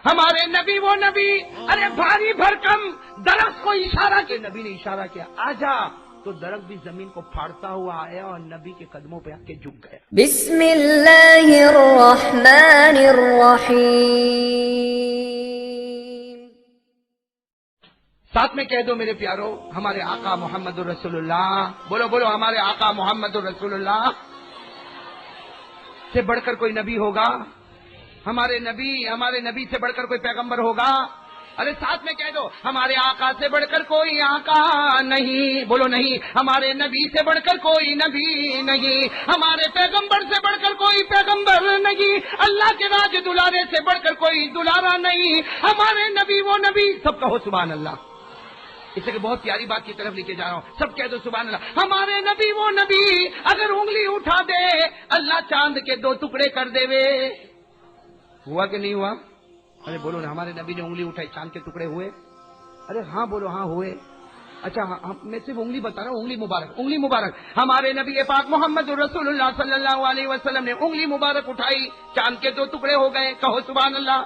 ہمارے نبی وہ نبی، ارے بھاری بھرکم درخت کو اشارہ کیا، نبی نے اشارہ کیا آجا، تو درخت بھی زمین کو پھاڑتا ہوا آیا اور نبی کے قدموں پہ آ کے جھک گیا۔ بسم اللہ الرحمن الرحیم۔ ساتھ میں کہہ دو میرے پیارو، ہمارے آقا محمد الرسول اللہ، بولو بولو، ہمارے آقا محمد الرسول اللہ سے بڑھ کر کوئی نبی ہوگا؟ ہمارے نبی سے بڑھ کر کوئی پیغمبر ہوگا؟ ارے ساتھ میں کہہ دو، ہمارے آقا سے بڑھ کر کوئی آقا نہیں، بولو نہیں، ہمارے نبی سے بڑھ کر کوئی نبی نہیں، ہمارے پیغمبر سے بڑھ کر کوئی پیغمبر نہیں، اللہ کے راج دلارے سے بڑھ کر کوئی دلارا نہیں، ہمارے نبی وہ نبی، سب کہو سبحان اللہ۔ اس لیے بہت پیاری بات کی طرف لے کے جا رہا ہوں، سب کہہ دو سبحان اللہ۔ ہمارے نبی وہ نبی، اگر انگلی اٹھا دے اللہ چاند کے 2 ٹکڑے کر دے وے، ہوا کہ نہیں ہوا؟ ارے بولو نا، ہمارے نبی نے انگلی اٹھائی چاند کے ٹکڑے ہوئے؟ ارے ہاں بولو، ہاں ہوئے۔ اچھا میں صرف انگلی بتا رہا ہوں، انگلی مبارک۔ ہمارے نبی پاک محمد رسول اللہ صلی اللہ علیہ وسلم نے انگلی مبارک اٹھائی، چاند کے 2 ٹکڑے ہو گئے، کہو سبحان اللہ۔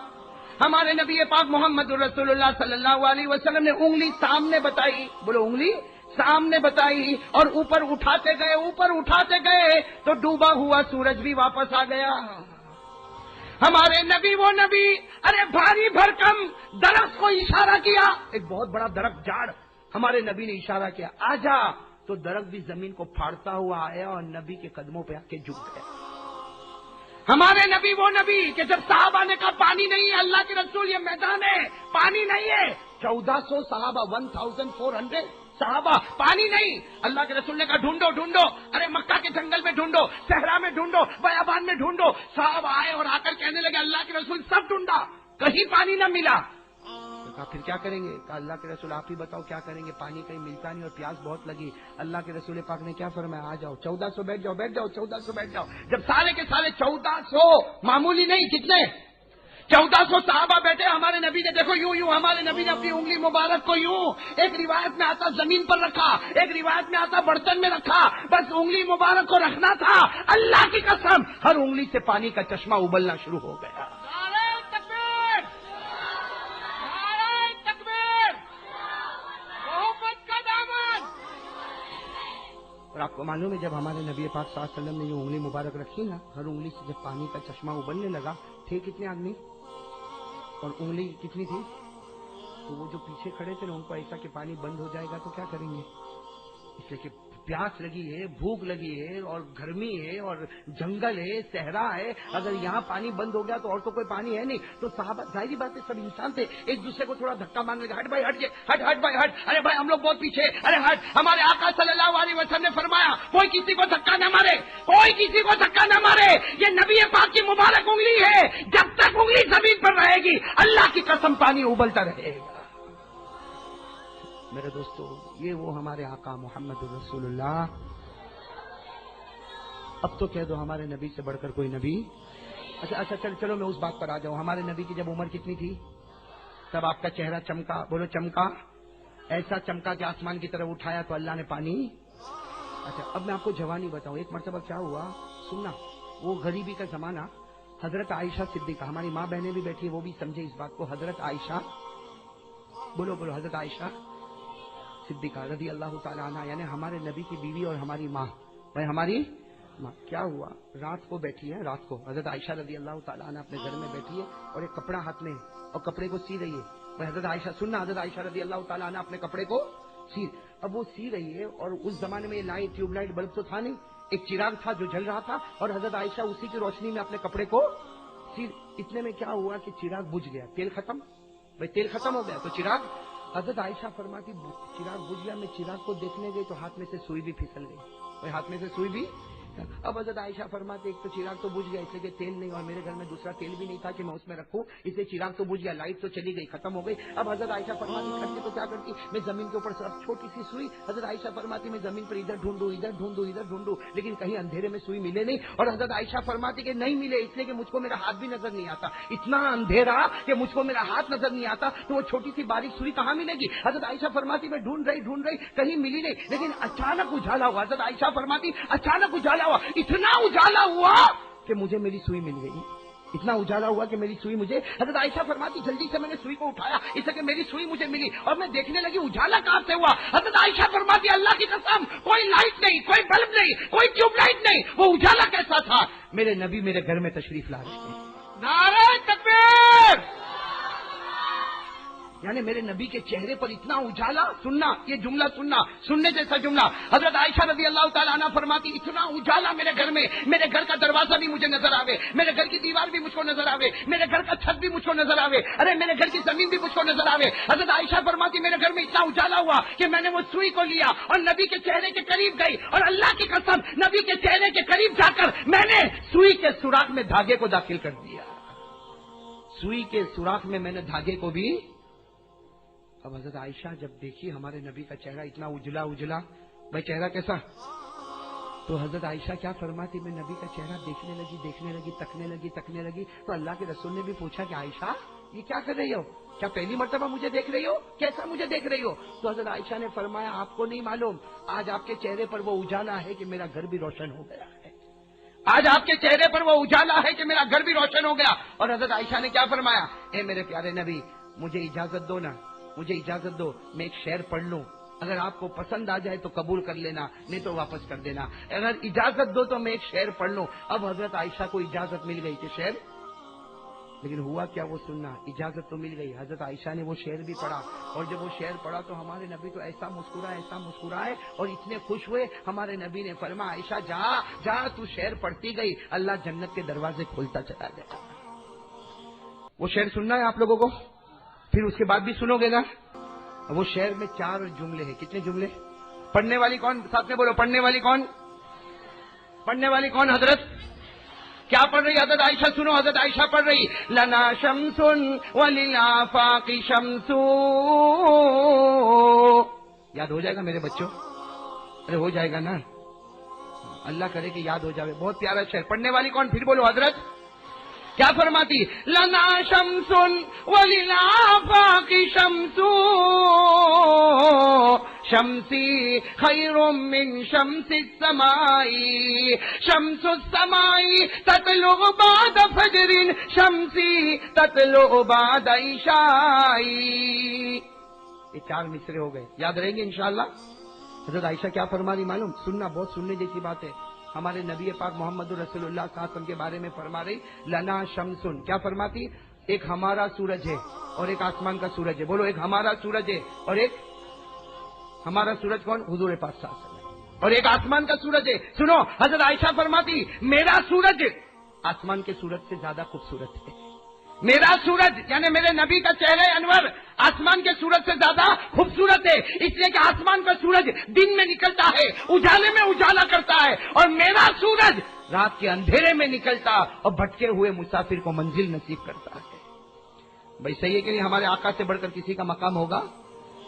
ہمارے نبی پاک محمد رسول اللہ صلی اللہ علیہ وسلم نے انگلی سامنے بتائی، بولو انگلی سامنے بتائی، اور اوپر اٹھاتے گئے تو ڈوبا ہوا سورج بھی واپس آ گیا۔ ہمارے نبی وہ نبی، ارے بھاری بھرکم درخت کو اشارہ کیا، ایک بہت بڑا درخت جھاڑ، ہمارے نبی نے اشارہ کیا آجا، تو درخت بھی زمین کو پھاڑتا ہوا آیا اور نبی کے قدموں پہ آ کے جھک گیا۔ ہمارے نبی وہ نبی کہ جب صحابہ نے کہا پانی نہیں ہے، اللہ کے رسول یہ میدان ہے، پانی نہیں ہے، 1400 صحابہ، 1400 صحابہ، پانی نہیں، اللہ کے رسول نے کہا ڈھونڈو، ارے مکہ کے جنگل میں ڈھونڈو، صحرا میں ڈھونڈو، بیابان میں ڈھونڈو، صحابہ آئے اور آ کر کہنے لگے اللہ کے رسول سب ڈھونڈا، کہیں پانی نہ ملا۔ کہا پھر کیا کریں گے؟ کہا اللہ کے رسول آپ ہی بتاؤ کیا کریں گے، پانی کہیں ملتا نہیں اور پیاس بہت لگی۔ اللہ کے رسول پاک نے کیا فرمایا، آ جاؤ 1400 بیٹھ جاؤ 1400 بیٹھ جاؤ۔ جب سارے کے سارے 1400 معمولی نہیں، کتنے 1400 صحابہ بیٹھے، ہمارے نبی نے دیکھو یوں ہمارے نبی نے اپنی انگلی مبارک کو یوں، ایک روایت میں آتا زمین پر رکھا، ایک روایت میں آتا برتن میں رکھا، بس انگلی مبارک کو رکھنا تھا، اللہ کی قسم ہر انگلی سے پانی کا چشمہ ابلنا شروع ہو گیا۔ اور آپ کو معلوم ہے جب ہمارے نبی پاک صلی اللہ علیہ وسلم نے یہ انگلی مبارک رکھی نا، ہر انگلی سے جب پانی کا چشمہ ابلنے لگا، تھے کتنے آدمی اور انگلی کتنی تھی؟ تو وہ جو پیچھے کھڑے تھے نا ان کو ایسا کہ پانی بند ہو جائے گا تو کیا کریں گے، اس لیے کہ پیاس لگی ہے، بھوک لگی ہے اور گرمی ہے اور جنگل ہے، صحرا ہے، اگر یہاں پانی بند ہو گیا تو اور تو کوئی پانی ہے نہیں۔ تو صحابہ ظاہری بات ہے سب انسان تھے، ایک دوسرے کو تھوڑا دھکا مارنے لگا، ہٹ بھائی ہٹ بھائی ہٹ، ارے بھائی ہم لوگ بہت پیچھے، ارے ہٹ۔ ہمارے آقا صلی اللہ علیہ وسلم نے فرمایا کوئی کسی کو دھکا نہ مارے، کوئی کسی کو دھکا نہ مارے، یہ نبی پاک کی مبارک انگلی ہے، جب تک انگلی زمین پر رہے گی اللہ کی قسم پانی ابلتا رہے گا۔ میرے دوستو یہ وہ ہمارے آقا محمد رسول اللہ۔ اب تو کہہ دو ہمارے نبی سے بڑھ کر کوئی نبی؟ اچھا چلو میں اس بات پر آ جاؤں، ہمارے نبی کی جب عمر کتنی تھی تب آپ کا چہرہ چمکا، بولو چمکا، ایسا چمکا کہ آسمان کی طرف اٹھایا تو اللہ نے پانی۔ اچھا اب میں آپ کو جوانی بتاؤں، ایک مرتبہ کیا ہوا سننا، وہ غریبی کا زمانہ، حضرت عائشہ صدیقہ، ہماری ماں بہنیں بھی بیٹھی وہ بھی سمجھے اس بات کو، حضرت عائشہ، بولو حضرت عائشہ صدیقہ رضی اللہ تعالیٰ عنہ، یعنی ہمارے نبی کی بیوی اور ہماری ماں، بھائی ہماری ماں، کیا ہوا رات کو بیٹھی ہے، رات کو حضرت عائشہ رضی اللہ تعالیٰ عنہ اپنے گھر میں بیٹھی ہے اور ایک کپڑا ہاتھ میں اور کپڑے کو سی رہی ہے، بھائی حضرت عائشہ سننا، حضرت عائشہ رضی اللہ تعالیٰ عنہ اپنے کپڑے کو اب وہ سی رہی ہے، اور اس زمانے میں لائٹ ٹیوب لائٹ بلب تو تھا نہیں، ایک چراغ تھا جو جل رہا تھا اور حضرت عائشہ اسی کی روشنی میں اپنے کپڑے کو اتنے میں کیا ہوا کہ چراغ بجھ گیا، تیل ختم، بھائی تیل ختم ہو گیا تو چراغ، حضرت عائشہ فرماتی چراغ بجھ گیا، میں چراغ کو دیکھنے گئی تو ہاتھ میں سے سوئی بھی پھسل گئی، بھائی ہاتھ میں سے سوئی بھی۔ اب حضرت عائشہ فرماتے ایک تو چراغ تو بجھ گیا اس لیے کہ تیل نہیں اور میرے گھر میں دوسرا تیل بھی نہیں تھا کہ میں اس میں رکھوں، اس لیے چراغ تو بجھ گیا، لائٹ تو چلی گئی ختم ہو گئی۔ اب حضرت عائشہ فرماتی کرتی تو کیا کرتی، میں زمین کے اوپر صرف چھوٹی سی سوئی، حضرت عائشہ فرماتی میں زمین پر ادھر ڈھونڈوں لیکن کہیں اندھیرے میں سوئی ملے نہیں، اور حضرت عائشہ فرماتی کہ نہیں ملے اس لیے کہ مجھ کو میرا ہاتھ بھی نظر نہیں آتا، اتنا اندھیرا کہ مجھ کو میرا ہاتھ نظر نہیں آتا، تو وہ چھوٹی سی باریک سوئی کہاں ملے گی۔ حضرت عائشہ فرماتی میں ڈھونڈ رہی کہیں ملی نہیں، لیکن اچانک اجالا ہوا، حضرت عائشہ فرماتی اچانک اجالا ہوا، اتنا اجالا ہوا کہ مجھے میری سوئی مل گئی۔ اتنا اجالا ہوا کہ میری سوئی مجھے، حضرت عائشہ فرماتی جلدی سے میں نے سوئی کو اٹھایا اس لیے کہ میری سوئی مجھے ملی اور میں دیکھنے لگی اجالا کہاں سے ہوا. حضرت عائشہ فرماتی اللہ کی قسم کوئی لائٹ نہیں، کوئی بلب نہیں، کوئی ٹیوب لائٹ نہیں، وہ اجالا کیسا تھا؟ میرے نبی میرے گھر میں تشریف لا رہے تھے. نعرہ تکبیر! یعنی میرے نبی کے چہرے پر اتنا اجالا. سننا یہ جملہ، سننا سننے جیسا جملہ. حضرت عائشہ رضی اللہ تعالیٰ عنہ فرماتی اتنا اجالا میرے گھر میں، میرے گھر کا دروازہ بھی مجھے نظر آوے، میرے گھر کی دیوار بھی مجھ کو نظر آوے، میرے گھر کا چھت بھی مجھ کو نظر آوے، ارے میرے گھر کی زمین بھی مجھ کو نظر آوے. حضرت عائشہ فرماتی میرے گھر میں اتنا اجالا ہوا کہ میں نے وہ سوئی کو لیا اور نبی کے چہرے کے قریب گئی اور اللہ کی قسم نبی کے چہرے کے قریب جا کر میں نے سوئی کے سوراخ میں دھاگے کو داخل کر دیا. سوئی کے سوراخ میں نے دھاگے کو بھی. اب حضرت عائشہ جب دیکھی ہمارے نبی کا چہرہ اتنا اجلا اجلا، بھائی چہرہ کیسا، تو حضرت عائشہ کیا فرماتی میں نبی کا چہرہ دیکھنے لگی، تکنے لگی. تو اللہ کے رسول نے بھی پوچھا کہ عائشہ یہ کیا کر رہی ہو؟ کیا پہلی مرتبہ مجھے دیکھ رہی ہو؟ کیسا مجھے دیکھ رہی ہو؟ تو حضرت عائشہ نے فرمایا آپ کو نہیں معلوم، آج آپ کے چہرے پر وہ اجالا ہے کہ میرا گھر بھی روشن ہو گیا ہے. آج آپ کے چہرے پر وہ اجالا ہے کہ میرا گھر بھی روشن ہو گیا. اور حضرت عائشہ نے کیا فرمایا، اے میرے پیارے نبی مجھے اجازت دو نا، مجھے اجازت دو میں ایک شعر پڑھ لوں، اگر آپ کو پسند آ جائے تو قبول کر لینا، نہیں تو واپس کر دینا. اگر اجازت دو تو میں ایک شعر پڑھ لوں. اب حضرت عائشہ کو اجازت مل گئی کہ شعر، لیکن ہوا کیا وہ سننا. اجازت تو مل گئی، حضرت عائشہ نے وہ شعر بھی پڑھا اور جب وہ شعر پڑھا تو ہمارے نبی تو ایسا مسکرائے اور اتنے خوش ہوئے. ہمارے نبی نے فرمایا عائشہ جا جا تو شعر پڑھتی گئی، اللہ جنت کے دروازے کھولتا چلا گیا. وہ شعر سننا ہے آپ لوگوں کو، پھر اس کے بعد بھی سنو گے نا. وہ شعر میں 4 جملے ہیں. کتنے جملے؟ پڑھنے والی کون؟ ساتھ میں بولو پڑھنے والی کون؟ پڑھنے والی کون؟ حضرت کیا پڑھ رہی؟ حضرت عائشہ. سنو حضرت عائشہ پڑھ رہی لنا شمس وللآفاق شمس. یاد ہو جائے گا میرے بچوں؟ ارے ہو جائے گا نا، اللہ کرے کہ یاد ہو جائے. بہت پیارا شعر. پڑھنے والی کون؟ پھر بولو حضرت کیا فرماتی؟ لنا شمس وللآفاق شمس شمسی خیر من شمس السماء شمس السماء تطلع بعد فجر شمسی تطلع بعد عشاء. یہ 4 مصرے ہو گئے، یاد رہیں گے انشاءاللہ. حضرت عائشہ کیا فرما رہی معلوم؟ سننا، بہت سننے جیسی بات ہے. ہمارے نبی پاک محمد رسول اللہ صلی اللہ علیہ وسلم کے بارے میں فرما رہی لنا شمسن. کیا فرماتی؟ ایک ہمارا سورج ہے اور ایک آسمان کا سورج ہے. بولو ایک ہمارا سورج ہے اور ایک ہمارا سورج کون؟ حضور پاک صلی اللہ علیہ وسلم. اور ایک آسمان کا سورج ہے. سنو حضرت عائشہ فرماتی میرا سورج آسمان کے سورج سے زیادہ خوبصورت ہے. میرا سورج یعنی میرے نبی کا چہرہ انور آسمان کے سورج سے زیادہ خوبصورت ہے، اس لیے کہ آسمان کا سورج دن میں نکلتا ہے، اجالے میں اجالا کرتا ہے، اور میرا سورج رات کے اندھیرے میں نکلتا اور بھٹکے ہوئے مسافر کو منزل نصیب کرتا ہے. بھائی صحیح ہے کہ نہیں؟ ہمارے آقا سے بڑھ کر کسی کا مقام ہوگا؟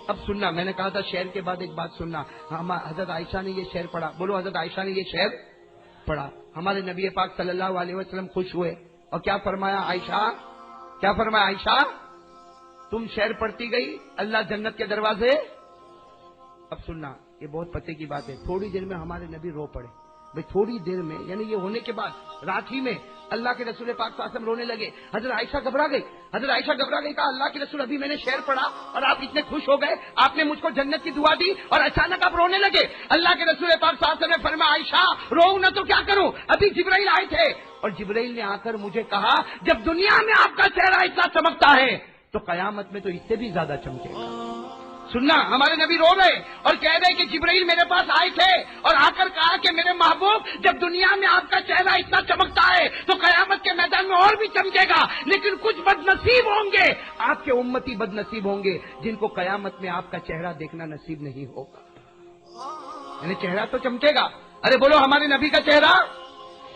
اب سننا، میں نے کہا تھا شعر کے بعد ایک بات سننا. حضرت عائشہ نے یہ شعر پڑھا. بولو حضرت عائشہ نے یہ شعر پڑھا. ہمارے نبی پاک صلی اللہ علیہ وسلم خوش ہوئے اور کیا فرمایا عائشہ؟ کیا فرمایا عائشہ؟ تم شعر پڑھتی گئی، اللہ جنت کے دروازے. اب سننا، یہ بہت پتے کی بات ہے. تھوڑی دیر میں ہمارے نبی رو پڑے. بھئی تھوڑی دیر میں یعنی یہ ہونے کے بعد رات ہی میں اللہ کے رسول پاک صلی اللہ علیہ وسلم رونے لگے. حضرت عائشہ گھبرا گئی. حضرت عائشہ گھبرا گئی. کہا اللہ کے رسول ابھی میں نے شعر پڑھا اور آپ اتنے خوش ہو گئے، آپ نے مجھ کو جنت کی دعا دی اور اچانک آپ رونے لگے. اللہ کے رسول پاک صلی اللہ علیہ وسلم نے فرمایا عائشہ رو نہ تو کیا کروں، ابھی جبرائیل آئے تھے اور جبرائیل نے آ کر مجھے کہا جب دنیا میں آپ کا چہرہ اتنا چمکتا ہے تو قیامت میں تو اس سے بھی زیادہ چمکے گا. سننا، ہمارے نبی رو رہے اور کہہ رہے کہ جبرائیل میرے پاس آئے تھے اور آ کر کہا کہ میرے محبوب جب دنیا میں آپ کا چہرہ اتنا چمکتا ہے تو قیامت کے میدان میں اور بھی چمکے گا، لیکن کچھ بد نصیب ہوں گے، آپ کے امتی بد نصیب ہوں گے جن کو قیامت میں آپ کا چہرہ دیکھنا نصیب نہیں ہوگا. یعنی چہرہ تو چمکے گا. ارے بولو ہمارے نبی کا چہرہ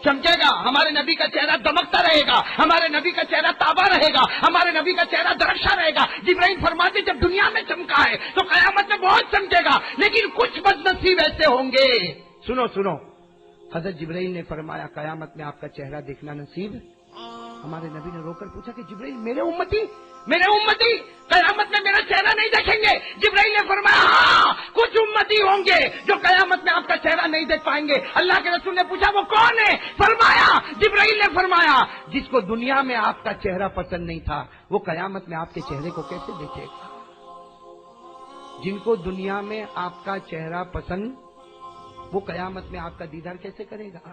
چمکے گا، ہمارے نبی کا چہرہ دمکتا رہے گا، ہمارے نبی کا چہرہ تابا رہے گا، ہمارے نبی کا چہرہ درخشاں رہے گا. جبرائیل فرماتے جب دنیا میں چمکا ہے تو قیامت میں بہت چمکے گا، لیکن کچھ بد نصیب ایسے ہوں گے. سنو سنو، حضرت جبرائیل نے فرمایا قیامت میں آپ کا چہرہ دیکھنا نصیب ہمارے نبی نے رو کر پوچھا کہ جبرائیل میرے امتی قیامت میں میرا چہرہ نہیں دیکھیں گے؟ جبرائیل نے فرمایا ہاں کچھ امتی ہوں گے جو قیامت میں آپ کا چہرہ نہیں دیکھ پائیں گے۔ اللہ کے رسول نے پوچھا وہ کون ہے؟ فرمایا جبرائیل نے فرمایا جس کو دنیا میں آپ کا چہرہ پسند نہیں تھا وہ قیامت میں آپ کے چہرے کو کیسے دیکھے گا؟ جن کو دنیا میں آپ کا چہرہ پسند وہ قیامت میں آپ کا دیدار کیسے کرے گا؟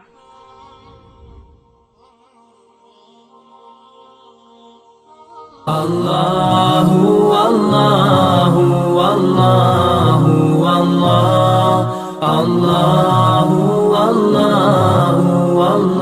اللہ اللہ اللہ اللہ اللہ اللہ اللہ